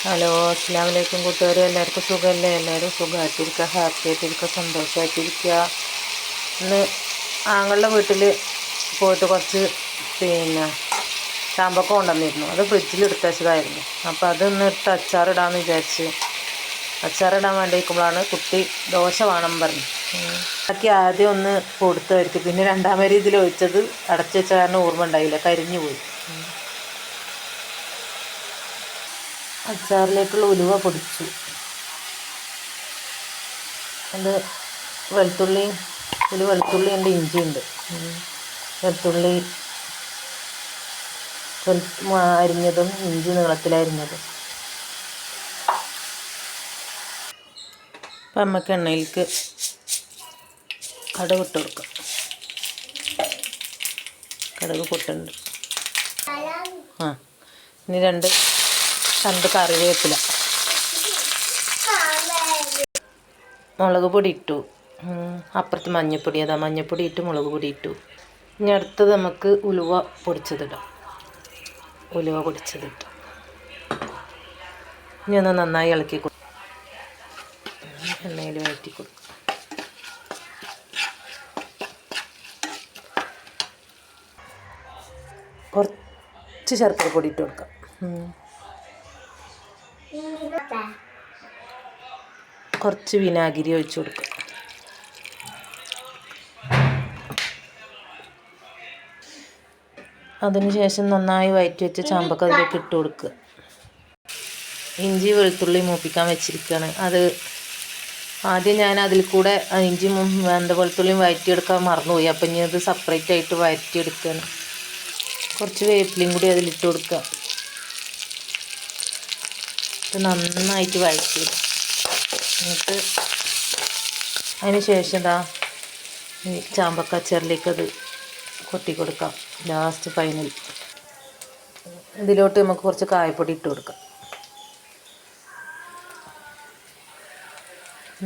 Hello, അസ്സലാമു അലൈക്കും കൂട്ടുകാർ. എല്ലാവർക്കും സുഖമല്ലേ? എല്ലാവരും സുഖമായിട്ടിരിക്കുക, ഹാപ്പി ആയിട്ടിരിക്കുക, സന്തോഷമായിട്ടിരിക്കുക. ഇന്ന് ആങ്ങളുടെ വീട്ടിൽ പോയിട്ട് കുറച്ച് ചാമ്പക്ക കൊണ്ടുവന്നിരുന്നു. അത് ഫ്രിഡ്ജിൽ എടുത്ത് വെച്ചതായിരുന്നു. അപ്പോൾ അതൊന്ന് എടുത്ത് അച്ചാറിടാമെന്ന് വിചാരിച്ച് അച്ചാറിടാൻ വേണ്ടിയിരിക്കുമ്പോഴാണ് കുട്ടി ദോശ വേണം പറഞ്ഞു. ബാക്കി ആദ്യം ഒന്ന് കൊടുത്ത് വരുത്തി, പിന്നെ രണ്ടാമത് ഇതിൽ ഒഴിച്ചത് അടച്ചു വെച്ച കാരണം ഓർമ്മ ഉണ്ടായില്ല, കരിഞ്ഞു പോയി. അച്ചാറിലേക്കുള്ള ഉലുവ പൊടിച്ചു. അത് വെളുത്തുള്ളി ഉണ്ട്, ഇഞ്ചിയുണ്ട്. വെളുത്തുള്ളി അരിഞ്ഞതും ഇഞ്ചി നീളത്തിലരിഞ്ഞതും. അപ്പം നമുക്ക് എണ്ണയിലേക്ക് കടുക് ഇട്ട് കൊടുക്കാം. കടുക് പൊട്ടുണ്ട്. ഇനി രണ്ട് കറിവേപ്പില, മുളക് പൊടി ഇട്ടു. അപ്പുറത്ത് മഞ്ഞൾപ്പൊടി, മഞ്ഞൾപ്പൊടി ഇട്ട് മുളക് പൊടി ഇട്ടു. ഇനി അടുത്തത് നമുക്ക് ഉലുവ പൊടിച്ചതിടാം. ഇനി ഒന്ന് നന്നായി ഇളക്കി കൊടുക്കും. എണ്ണയിൽ വഴറ്റി കൊടുക്കും. കുറച്ച് ശർക്കര പൊടി ഇട്ട് കൊടുക്കാം. കുറച്ച് വിനാഗിരി ഒഴിച്ച് കൊടുക്കുക. അതിനുശേഷം നന്നായി വഴറ്റി വെച്ച് ചാമ്പക്ക അതിലേക്ക് ഇട്ട് കൊടുക്കുക. ഇഞ്ചി വെളുത്തുള്ളി മൂപ്പിക്കാൻ വെച്ചിരിക്കുകയാണ്. അത് ആദ്യം ഞാൻ അതിൽ കൂടെ ഇഞ്ചി വെളുത്തുള്ളിയും വഴറ്റിയെടുക്കാൻ മറന്നുപോയി. അപ്പം ഇനി അത് സെപ്പറേറ്റ് ആയിട്ട് വഴറ്റിയെടുക്കുകയാണ്. കുറച്ച് വേപ്പിലയും കൂടി അതിലിട്ട് കൊടുക്കുക. ഇത് നന്നായിട്ട് വഴറ്റി. എന്നിട്ട് അതിന് ശേഷം ഈ ചാമ്പക്ക അച്ചാറിലേക്ക് അത് കൊട്ടി കൊടുക്കാം. ലാസ്റ്റ് ഫൈനൽ ഇതിലോട്ട് നമുക്ക് കുറച്ച് കായപ്പൊടി ഇട്ട് കൊടുക്കാം.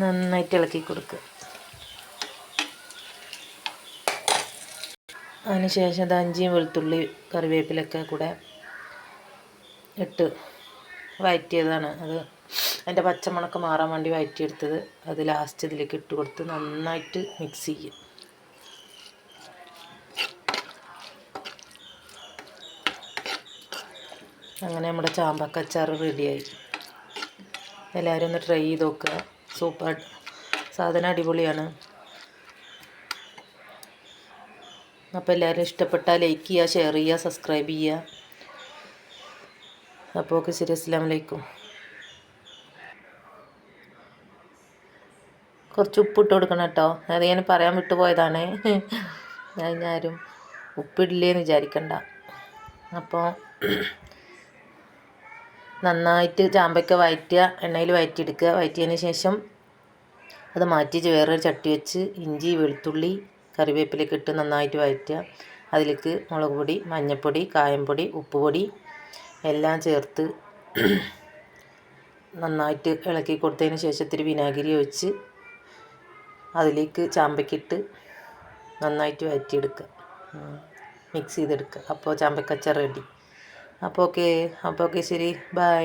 നന്നായിട്ട് ഇളക്കി കൊടുക്കുക. അതിന് ശേഷം ഇഞ്ചിയും വെളുത്തുള്ളി കറിവേപ്പിലൊക്കെ കൂടെ ഇട്ട് വഴറ്റിയതാണ്. അത് അതിൻ്റെ പച്ചമണക്ക് മാറാൻ വേണ്ടി വഴറ്റിയെടുത്തത്. അത് ലാസ്റ്റ് ഇതിലേക്ക് ഇട്ട് കൊടുത്ത് നന്നായിട്ട് മിക്സ് ചെയ്യും. അങ്ങനെ നമ്മുടെ ചാമ്പക്ക അച്ചാർ റെഡിയായി. എല്ലാവരും ഒന്ന് ട്രൈ ചെയ്ത് നോക്കുക. സൂപ്പർ സാധനം, അടിപൊളിയാണ്. അപ്പോൾ എല്ലാവരും ഇഷ്ടപ്പെട്ടാൽ ലൈക്ക് ചെയ്യുക, ഷെയർ ചെയ്യുക, സബ്സ്ക്രൈബ് ചെയ്യുക. അപ്പോൾ ഓക്കെ, ശരി. അസ്സലാമു അലൈക്കും. കുറച്ച് ഉപ്പിട്ട് കൊടുക്കണം കേട്ടോ. അത് ഞാൻ പറയാൻ വിട്ടുപോയതാണ്. അതിനാരും ഉപ്പിടില്ലേന്ന് വിചാരിക്കണ്ട. അപ്പോൾ നന്നായിട്ട് ചാമ്പയ്ക്ക വഴറ്റുക, എണ്ണയിൽ വഴറ്റിയെടുക്കുക. വഴറ്റിയതിന് ശേഷം അത് മാറ്റി വേറൊരു ചട്ടി വെച്ച് ഇഞ്ചി വെളുത്തുള്ളി കറിവേപ്പിലൊക്കെ ഇട്ട് നന്നായിട്ട് വഴറ്റുക. അതിലേക്ക് മുളക് പൊടി, മഞ്ഞൾപ്പൊടി, കായംപൊടി, ഉപ്പുപൊടി എല്ലാം ചേർത്ത് നന്നായിട്ട് ഇളക്കി കൊടുത്തതിന് ശേഷം ഇത്തിരി വിനാഗിരി ഒഴിച്ച് അതിലേക്ക് ചാമ്പയ്ക്കിട്ട് നന്നായിട്ട് വഴറ്റിയെടുക്കുക, മിക്സ് ചെയ്തെടുക്കുക. അപ്പോൾ ചാമ്പയ്ക്ക അച്ചാർ റെഡി. അപ്പോൾ ഓക്കെ ശരി, ബൈ.